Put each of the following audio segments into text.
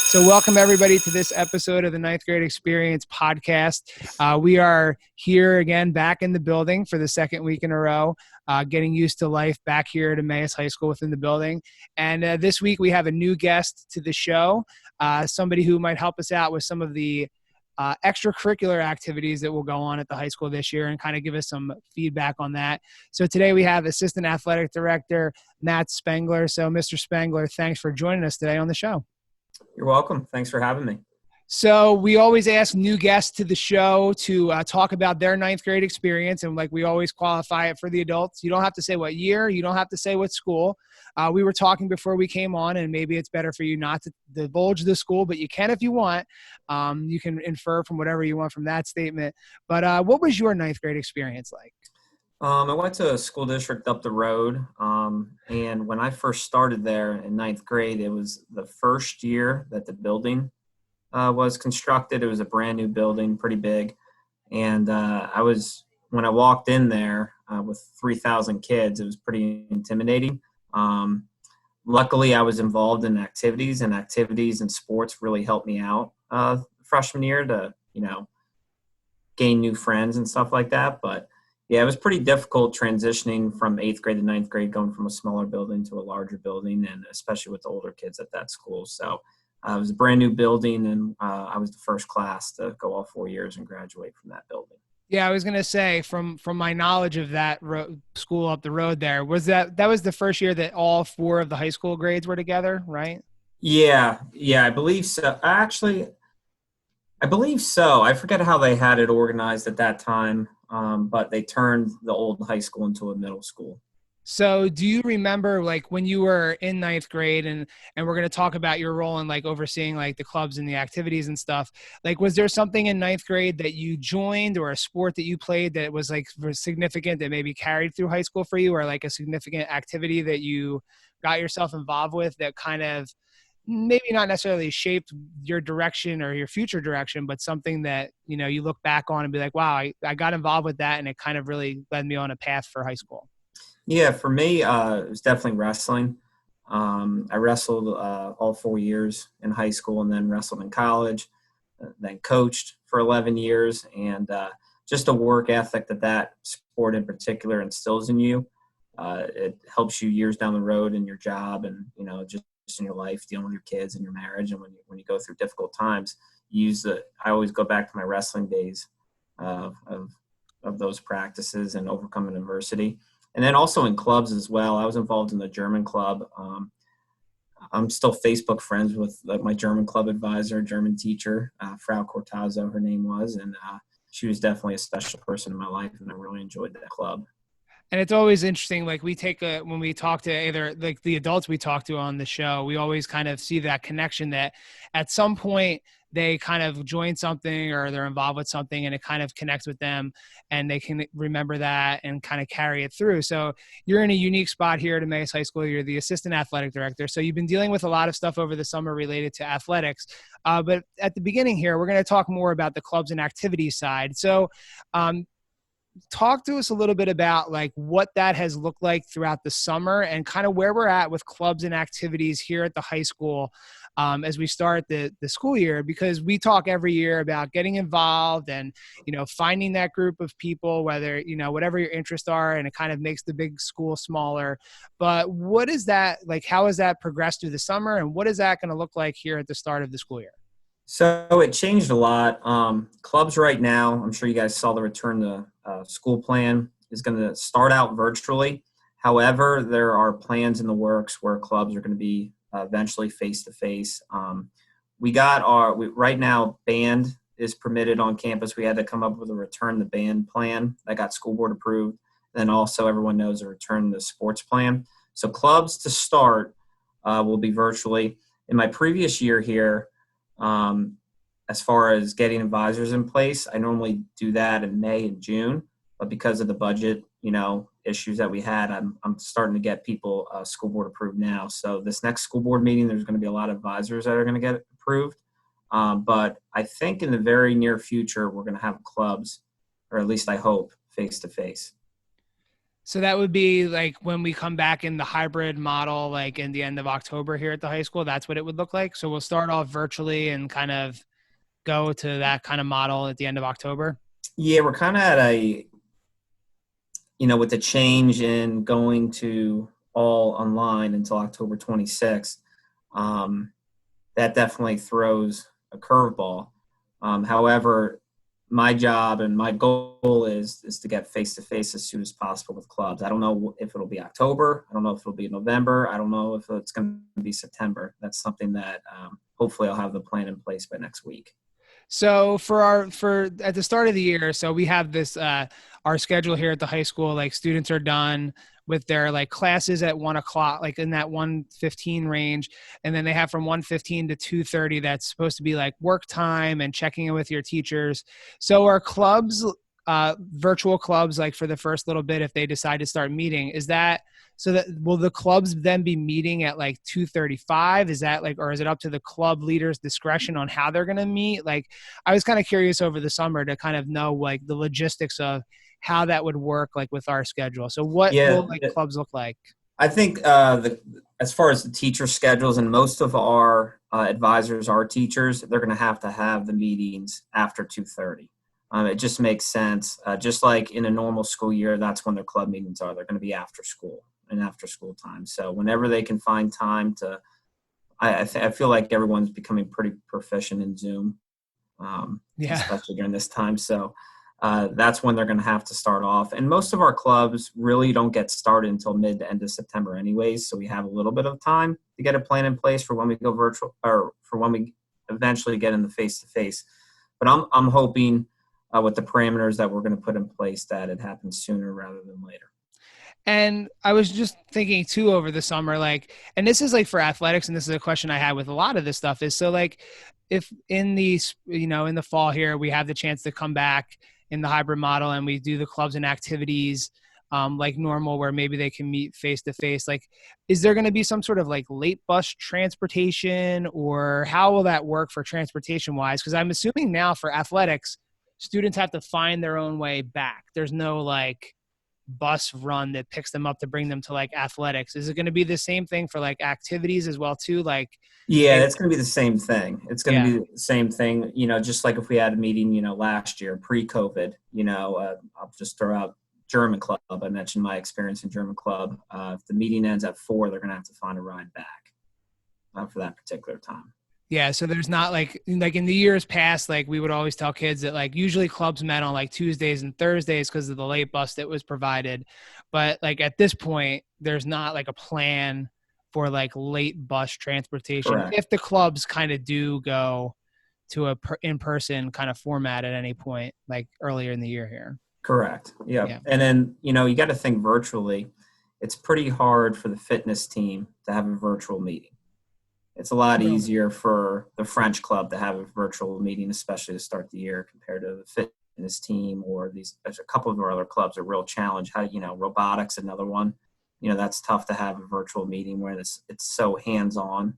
So welcome everybody to this episode of the Ninth Grade Experience podcast. We are here again, back in the building for the second week in a row, getting used to life back here at Emmaus High School within the building. And this week we have a new guest to the show, somebody who might help us out with some of the extracurricular activities that will go on at the high school this year and kind of give us some feedback on that. So today we have Assistant Athletic Director Matt Spengler. So Mr. Spengler, thanks for joining us today on the show. You're welcome. Thanks for having me. So we always ask new guests to the show to talk about their ninth grade experience. And like we always qualify it for the adults. You don't have to say what year. You don't have to say what school. We were talking before we came on, and maybe it's better for you not to divulge the school, but you can if you want. You can infer from whatever you want from that statement. But what was your ninth grade experience like? I went to a school district up the road, and when I first started there in ninth grade, it was the first year that the building was constructed. It was a brand new building, pretty big, and when I walked in there with 3,000 kids, it was pretty intimidating. Luckily, I was involved in activities and sports really helped me out freshman year to gain new friends and stuff like that, but. Yeah, it was pretty difficult transitioning from 8th grade to ninth grade, going from a smaller building to a larger building, and especially with the older kids at that school. So it was a brand new building, and I was the first class to go all 4 years and graduate from that building. Yeah, I was going to say from my knowledge of that school up the road there, was that was the first year that all 4 of the high school grades were together, right? Yeah, I believe so. Actually, I believe so. I forget how they had it organized at that time. But they turned the old high school into a middle school. So do you remember like when you were in ninth grade and we're going to talk about your role in like overseeing like the clubs and the activities and stuff, like was there something in ninth grade that you joined or a sport that you played that was like significant that maybe carried through high school for you, or like a significant activity that you got yourself involved with that kind of maybe not necessarily shaped your direction or your future direction, but something that, you look back on and be like, wow, I got involved with that and it kind of really led me on a path for high school? Yeah, for me, it was definitely wrestling. I wrestled all 4 years in high school and then wrestled in college, then coached for 11 years. And just a work ethic that sport in particular instills in you. It helps you years down the road in your job and, just in your life, dealing with your kids and your marriage. And when you go through difficult times, I always go back to my wrestling days of those practices and overcoming adversity. And then also in clubs as well. I was involved in the German club. I'm still Facebook friends with my German club advisor, German teacher, Frau Cortazzo, her name was. And she was definitely a special person in my life, and I really enjoyed that club. And it's always interesting, like when we talk to either like the adults we talk to on the show, we always kind of see that connection that at some point they kind of join something or they're involved with something and it kind of connects with them and they can remember that and kind of carry it through. So you're in a unique spot here at Emmaus High School. You're the assistant athletic director. So you've been dealing with a lot of stuff over the summer related to athletics. But at the beginning here, we're going to talk more about the clubs and activities side. So, talk to us a little bit about like what that has looked like throughout the summer and kind of where we're at with clubs and activities here at the high school as we start the school year, because we talk every year about getting involved and, finding that group of people, whether, whatever your interests are, and it kind of makes the big school smaller. But what is that like? How has that progressed through the summer, and what is that going to look like here at the start of the school year? So it changed a lot. Clubs right now, I'm sure you guys saw the return to school plan is going to start out virtually. However, there are plans in the works where clubs are going to be eventually face-to-face. Right now, band is permitted on campus. We had to come up with a return the band plan that got school board approved. Then also everyone knows a return the sports plan. So clubs to start will be virtually. In my previous year here, as far as getting advisors in place, I normally do that in May and June, but because of the budget, issues that we had, I'm starting to get people school board approved now. So this next school board meeting, there's going to be a lot of advisors that are going to get approved. But I think in the very near future, we're going to have clubs, or at least I hope, face to face. So that would be like when we come back in the hybrid model, like in the end of October here at the high school, that's what it would look like. So we'll start off virtually and kind of go to that kind of model at the end of October. Yeah, we're kind of at a, with the change in going to all online until October 26th, that definitely throws a curveball. However, my job and my goal is to get face to face as soon as possible with clubs. I don't know if it'll be October. I don't know if it'll be November. I don't know if it's going to be September. That's something that hopefully I'll have the plan in place by next week. So for at the start of the year, so we have this our schedule here at the high school. Like students are done with their like classes at 1 o'clock, like in that 1:15 range, and then they have from 1:15 to 2:30. That's supposed to be like work time and checking in with your teachers. So our clubs, virtual clubs, like for the first little bit, if they decide to start meeting, is that so that will the clubs then be meeting at like 2:35? Is that like, or is it up to the club leader's discretion on how they're going to meet? Like, I was kind of curious over the summer to kind of know like the logistics of how that would work, like with our schedule. So what Yeah, will like clubs look like? I think as far as the teacher schedules, and most of our advisors are teachers, they're going to have the meetings after 2:30. It just makes sense. Just like in a normal school year, that's when their club meetings are. They're going to be after school and after school time. So whenever they can find time to, I feel like everyone's becoming pretty proficient in Zoom, Yeah. especially during this time. So that's when they're going to have to start off. And most of our clubs really don't get started until mid to end of September anyways. So we have a little bit of time to get a plan in place for when we go virtual or for when we eventually get in the face-to-face. But I'm hoping with the parameters that we're going to put in place that it happens sooner rather than later. And I was just thinking too over the summer, like, and this is like for athletics, and this is a question I had with a lot of this stuff is so like, if in these, in the fall here, we have the chance to come back in the hybrid model and we do the clubs and activities like normal, where maybe they can meet face to face, like, is there going to be some sort of like late bus transportation, or how will that work for transportation wise? Because I'm assuming now for athletics, students have to find their own way back. There's no like bus run that picks them up to bring them to like athletics. Is it going to be the same thing for like activities as well too? Like, Yeah, it's going to be the same thing. It's going yeah, to be the same thing, just like if we had a meeting, last year pre-COVID, I'll just throw out German club. I mentioned my experience in German club. If the meeting ends at 4, they're going to have to find a ride back for that particular time. yeah. So there's not like in the years past, like we would always tell kids that like usually clubs met on like Tuesdays and Thursdays because of the late bus that was provided. But like at this point, there's not like a plan for like late bus transportation Correct. if the clubs kind of do go to a in-person kind of format at any point, like earlier in the year here. Correct. Yeah. Yeah. And then, you got to think virtually. It's pretty hard for the fitness team to have a virtual meeting. It's a lot True. easier for the French club to have a virtual meeting, especially to start the year, compared to the fitness team or there's a couple of our other clubs, a real challenge. How, robotics, another one, that's tough to have a virtual meeting where it's so hands-on,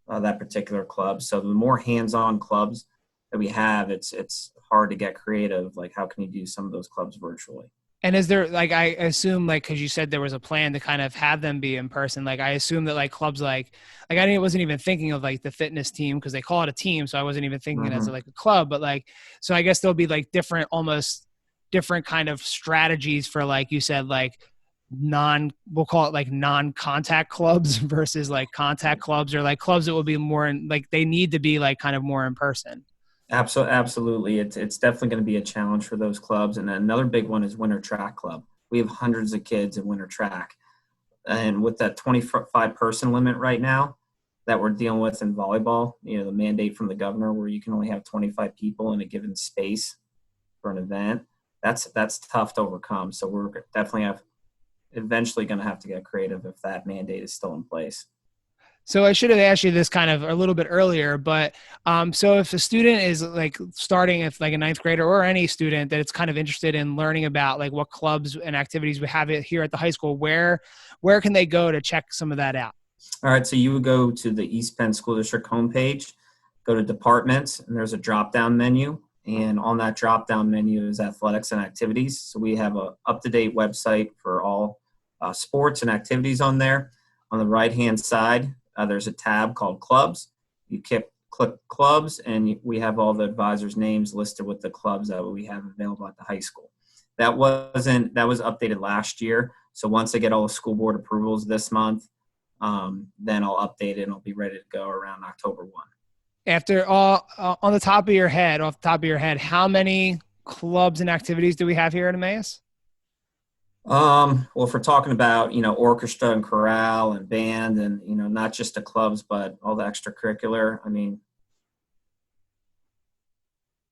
that particular club. So the more hands-on clubs that we have, it's hard to get creative. Like, how can you do some of those clubs virtually? And is there like, I assume like, cause you said there was a plan to kind of have them be in person. Like I assume that like clubs I wasn't even thinking of like the fitness team, cause they call it a team. So I wasn't even thinking it as Mm-hmm. like a club, but like, so I guess there'll be like almost different kind of strategies for, like you said, like we'll call it like non-contact clubs versus like contact clubs, or like clubs that will be more like they need to be like kind of more in person. Absolutely. It's definitely going to be a challenge for those clubs. And another big one is winter track club. We have hundreds of kids in winter track. And with that 25 person limit right now that we're dealing with in volleyball, the mandate from the governor where you can only have 25 people in a given space for an event, that's tough to overcome. So we're definitely eventually going to have to get creative if that mandate is still in place. So I should have asked you this kind of a little bit earlier, but so if a student is like starting if like a ninth grader or any student that it's kind of interested in learning about like what clubs and activities we have it here at the high school, where can they go to check some of that out? All right, so you would go to the East Penn School District homepage, go to departments, and there's a drop-down menu. And on that drop-down menu is athletics and activities. So we have a up-to-date website for all sports and activities on there. On the right-hand side, there's a tab called clubs. You click clubs, and we have all the advisors' names listed with the clubs that we have available at the high school. That was updated last year. So once I get all the school board approvals this month, then I'll update it and I'll be ready to go around October 1. After all, on the top of your head, off the top of your head, how many clubs and activities do we have here at Emmaus? Well, if we're talking about, orchestra and chorale and band and, not just the clubs, but all the extracurricular, I mean,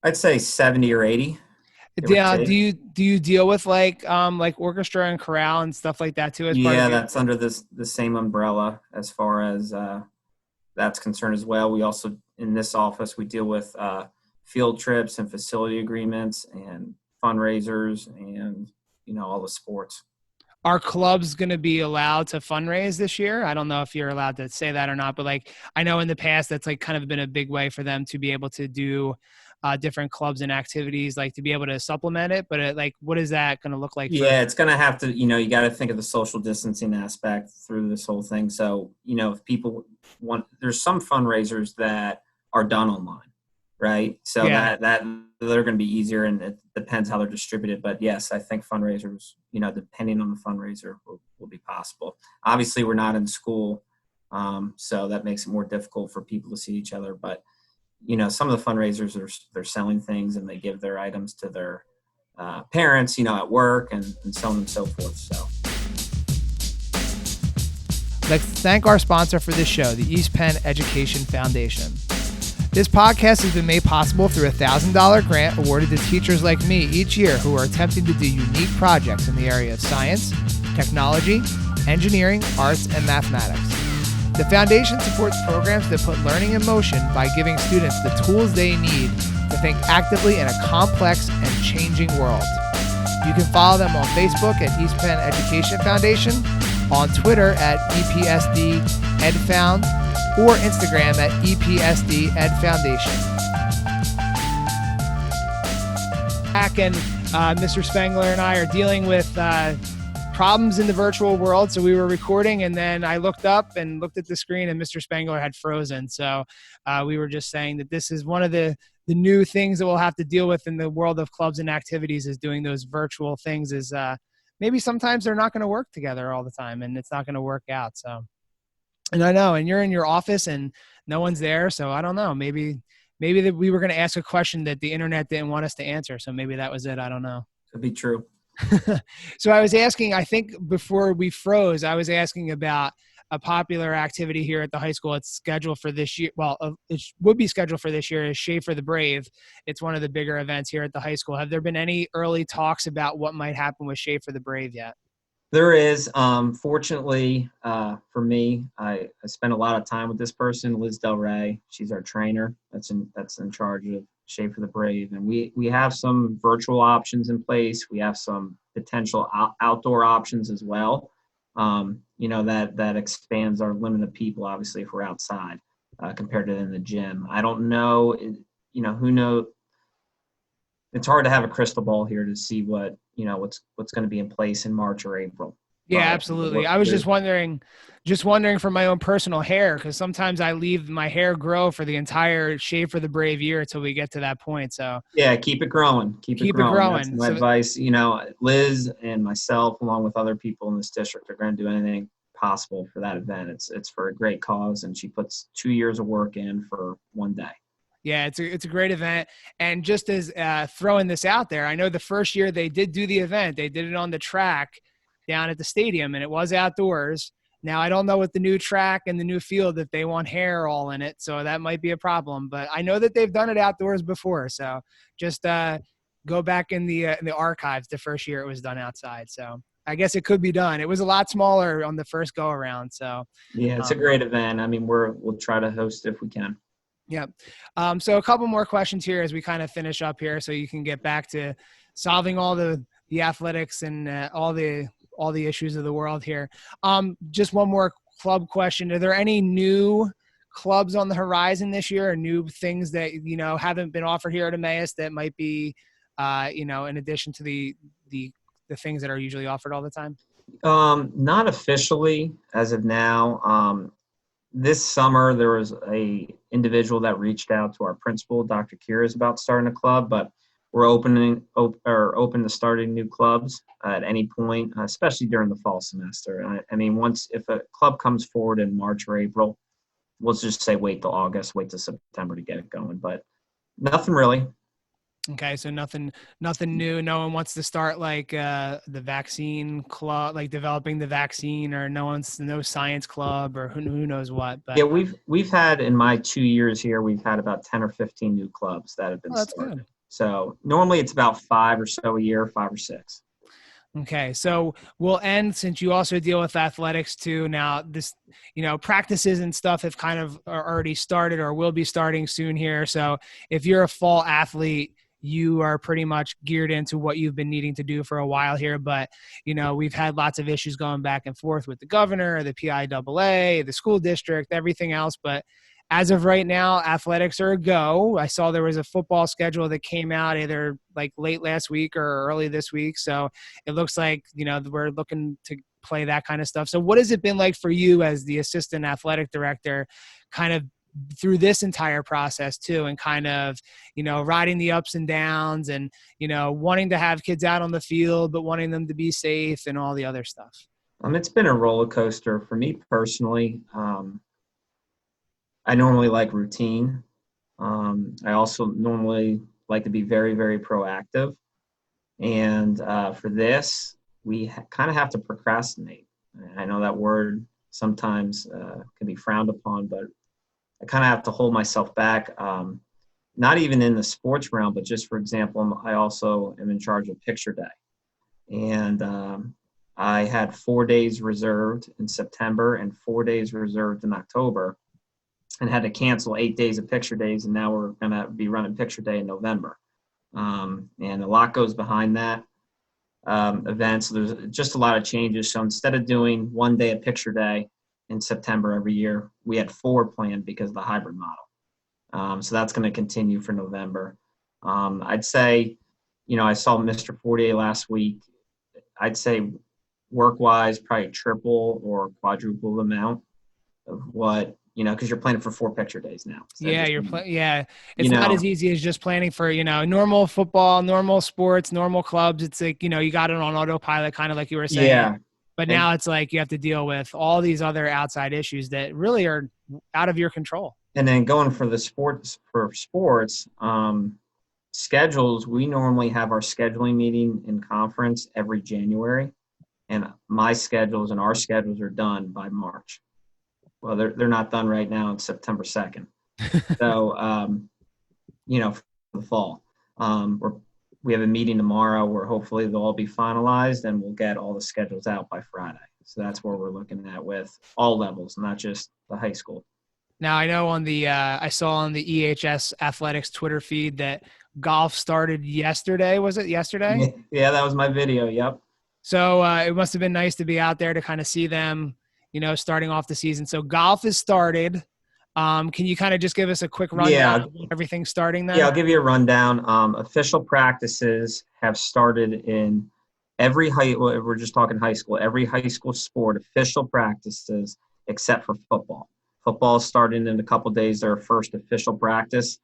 I'd say 70 or 80. Yeah. Do you deal with like orchestra and chorale and stuff like that too? Yeah, that's under the same umbrella as far as that's concerned as well. We also, in this office, we deal with field trips and facility agreements and fundraisers and, all the sports. Are clubs going to be allowed to fundraise this year? I don't know if you're allowed to say that or not, but like, I know in the past, that's like kind of been a big way for them to be able to do different clubs and activities, like to be able to supplement it. But what is that going to look like? Yeah, it's going to have to, you got to think of the social distancing aspect through this whole thing. So, if people want, there's some fundraisers that are done online, right? So that they're going to be easier, and it depends how they're distributed. But yes, I think fundraisers, depending on the fundraiser, will be possible. Obviously, we're not in school, so that makes it more difficult for people to see each other. But some of the fundraisers they're selling things and they give their items to their parents, at work and so on and so forth. So. Let's thank our sponsor for this show, the East Penn Education Foundation. This podcast has been made possible through a $1,000 grant awarded to teachers like me each year who are attempting to do unique projects in the area of science, technology, engineering, arts, and mathematics. The foundation supports programs that put learning in motion by giving students the tools they need to think actively in a complex and changing world. You can follow them on Facebook at East Penn Education Foundation, on Twitter at EPSD EdFound, or Instagram at EPSD Ed Foundation. Back and Mr. Spengler and I are dealing with problems in the virtual world. So we were recording, and then I looked up and looked at the screen, and Mr. Spengler had frozen. So we were just saying that this is one of the new things that we'll have to deal with in the world of clubs and activities, is doing those virtual things. Is maybe sometimes they're not going to work together all the time, and it's not going to work out. So. And I know, and you're in your office and no one's there. So I don't know, maybe that we were going to ask a question that the internet didn't want us to answer. So maybe that was it. I don't know. Could be true. So I was asking, I think before we froze, I was asking about a popular activity here at the high school. It's scheduled for this year. Well, it would be scheduled for this year, is Schaefer the Brave. It's one of the bigger events here at the high school. Have there been any early talks about what might happen with Schaefer the Brave yet? There is. Fortunately for me, I spent a lot of time with this person, Liz Del Rey. She's our trainer that's in charge of Schaefer the Brave. And we have some virtual options in place. We have some potential outdoor options as well. That expands our limit of people, obviously, if we're outside compared to in the gym. I don't know, who knows. It's hard to have a crystal ball here to see what's going to be in place in March or April. Yeah, absolutely. I was just wondering for my own personal hair, because sometimes I leave my hair grow for the entire Schaefer the Brave year until we get to that point. So yeah, keep it growing. Keep it growing. That's my advice. Liz and myself, along with other people in this district, are going to do anything possible for that event. It's for a great cause, and she puts 2 years of work in for one day. Yeah, it's a great event. And just as throwing this out there, I know the first year they did do the event, they did it on the track down at the stadium, and it was outdoors. Now, I don't know with the new track and the new field if they want hair all in it, so that might be a problem. But I know that they've done it outdoors before, so just go back in the archives the first year it was done outside. So I guess it could be done. It was a lot smaller on the first go around. So yeah, it's a great event. I mean, we'll try to host if we can. Yep. So a couple more questions here as we kind of finish up here, so you can get back to solving all the athletics and all the issues of the world here. Just one more club question. Are there any new clubs on the horizon this year, or new things that, haven't been offered here at Emmaus that might be, in addition to the things that are usually offered all the time? Not officially as of now. This summer, there was a individual that reached out to our principal, Dr. Kira, about starting a club, but we're open to starting new clubs at any point, especially during the fall semester. I mean, if a club comes forward in March or April, we'll just say wait till August, wait till September to get it going. But nothing really. Okay, so nothing new. No one wants to start like the vaccine club, like developing the vaccine, or no science club, or who knows what. But Yeah, we've had in my 2 years here, we've had about 10 or 15 new clubs that have been that's started. good. So normally it's about 5 or so a year, 5 or 6. Okay, so we'll end, since you also deal with athletics too. Now, this, practices and stuff have kind of already started or will be starting soon here. So if you're a fall athlete, you are pretty much geared into what you've been needing to do for a while here. But, we've had lots of issues going back and forth with the governor, the PIAA, the school district, everything else. But as of right now, athletics are a go. I saw there was a football schedule that came out either like late last week or early this week. So it looks like, we're looking to play that kind of stuff. So what has it been like for you as the assistant athletic director, kind of through this entire process too, and kind of, riding the ups and downs, and, wanting to have kids out on the field, but wanting them to be safe and all the other stuff? It's been a roller coaster for me personally. I normally like routine. I also normally like to be very, very proactive. And for this, we kind of have to procrastinate. I know that word sometimes can be frowned upon, but I kind of have to hold myself back. Not even in the sports realm, but just for example, I also am in charge of picture day. And I had 4 days reserved in September and 4 days reserved in October, and had to cancel 8 days of picture days. And now we're going to be running picture day in November. And a lot goes behind that event. So there's just a lot of changes. So instead of doing 1 day of picture day in September every year, we had 4 planned because of the hybrid model. So that's going to continue for November. I'd say, I saw Mr. Fortier last week. I'd say work-wise, probably triple or quadruple the amount of what, because you're planning for 4 picture days now. Yeah, it's not as easy as just planning for, normal football, normal sports, normal clubs. It's like, you got it on autopilot, kind of like you were saying. Yeah. But now it's like you have to deal with all these other outside issues that really are out of your control. And then going for sports, schedules, we normally have our scheduling meeting in conference every January. And my schedules and our schedules are done by March. Well, they're not done right now. It's September 2nd. So, for the fall, we have a meeting tomorrow where hopefully they'll all be finalized, and we'll get all the schedules out by Friday. So that's where we're looking at with all levels, not just the high school. Now, I know I saw on the EHS athletics Twitter feed that golf started yesterday. Was it yesterday? Yeah, that was my video. Yep. So it must have been nice to be out there to kind of see them, starting off the season. So golf is started. Can you kind of just give us a quick rundown of everything starting then? Yeah, I'll give you a rundown. Official practices have started in we're just talking high school, every high school sport, official practices except for football. Football is starting in a couple of days, their first official practice.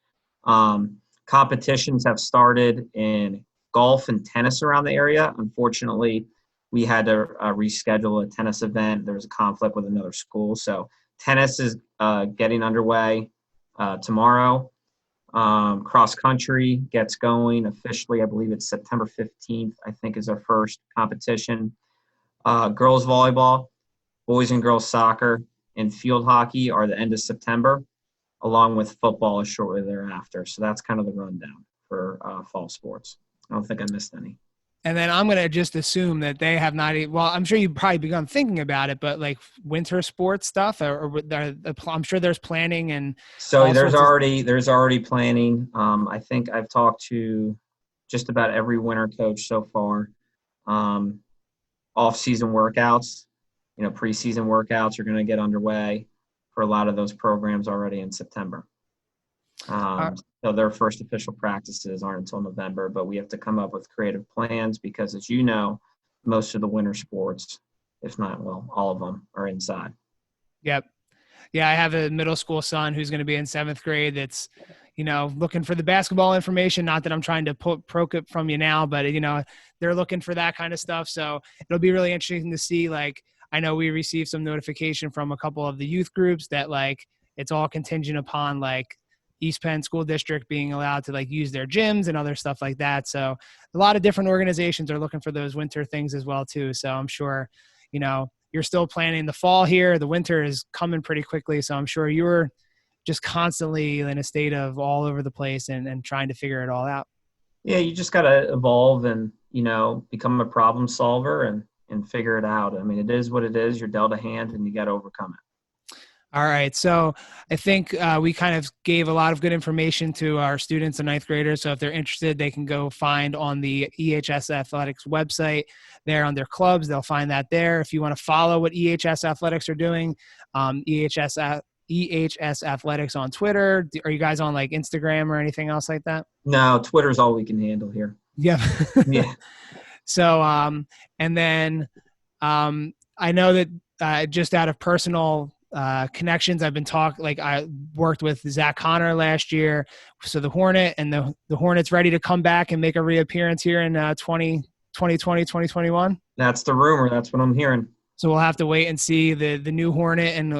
Competitions have started in golf and tennis around the area. Unfortunately, we had to reschedule a tennis event. There was a conflict with another school. So tennis is getting underway tomorrow. Cross country gets going officially. I believe it's September 15th, I think, is our first competition. Girls volleyball, boys and girls soccer, and field hockey are the end of September, along with football shortly thereafter. So that's kind of the rundown for fall sports. I don't think I missed any. And then I'm going to just assume that they have not, well, I'm sure you've probably begun thinking about it, but like winter sports stuff, or I'm sure there's planning. And so there's already planning. I think I've talked to just about every winter coach so far. Off-season workouts, preseason workouts are going to get underway for a lot of those programs already in September. Uh, So their first official practices aren't until November, but we have to come up with creative plans because, as you know, most of the winter sports, if not, well, all of them are inside. yep. Yeah, I have a middle school son who's going to be in 7th grade that's, looking for the basketball information. Not that I'm trying to poke it from you now, but, they're looking for that kind of stuff. So it'll be really interesting to see. Like, I know we received some notification from a couple of the youth groups that, like, it's all contingent upon, like, East Penn School District being allowed to, like, use their gyms and other stuff like that. So a lot of different organizations are looking for those winter things as well, too. So I'm sure, you're still planning the fall here. The winter is coming pretty quickly. So I'm sure you're just constantly in a state of all over the place and trying to figure it all out. Yeah, you just got to evolve and, become a problem solver and figure it out. I mean, it is what it is. You're dealt a hand and you got to overcome it. All right. So I think we kind of gave a lot of good information to our students and 9th graders. So if they're interested, they can go find on the EHS Athletics website there on their clubs. They'll find that there. If you want to follow what EHS Athletics are doing, EHS Athletics on Twitter. Are you guys on like Instagram or anything else like that? No, Twitter's all we can handle here. Yeah. Yeah. So, and then I know that just out of personal connections, I've been I worked with Zach Connor last year. So the Hornet and the Hornet's ready to come back and make a reappearance here in 2021. That's the rumor. That's what I'm hearing. So we'll have to wait and see the new Hornet and,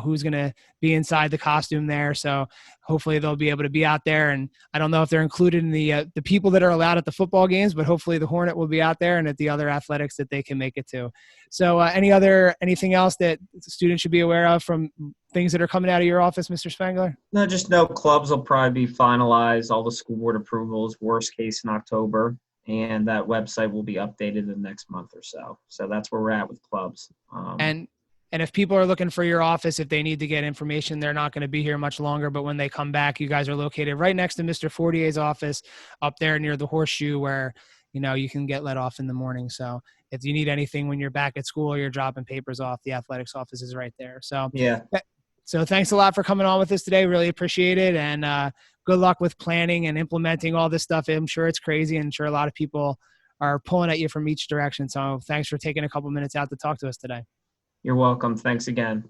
who's going to be inside the costume there. So hopefully they'll be able to be out there. And I don't know if they're included in the people that are allowed at the football games, but hopefully the Hornet will be out there and at the other athletics that they can make it to. So anything else that students should be aware of from things that are coming out of your office, Mr. Spengler? No, just know clubs will probably be finalized, all the school board approvals, worst case in October. And that website will be updated in the next month or so. So that's where we're at with clubs. And if people are looking for your office, if they need to get information, they're not going to be here much longer. But when they come back, you guys are located right next to Mr. Fortier's office up there near the Horseshoe where, you can get let off in the morning. So if you need anything when you're back at school or you're dropping papers off, the athletics office is right there. So yeah. So thanks a lot for coming on with us today. Really appreciate it. And good luck with planning and implementing all this stuff. I'm sure it's crazy and I'm sure a lot of people are pulling at you from each direction. So thanks for taking a couple minutes out to talk to us today. You're welcome. Thanks again.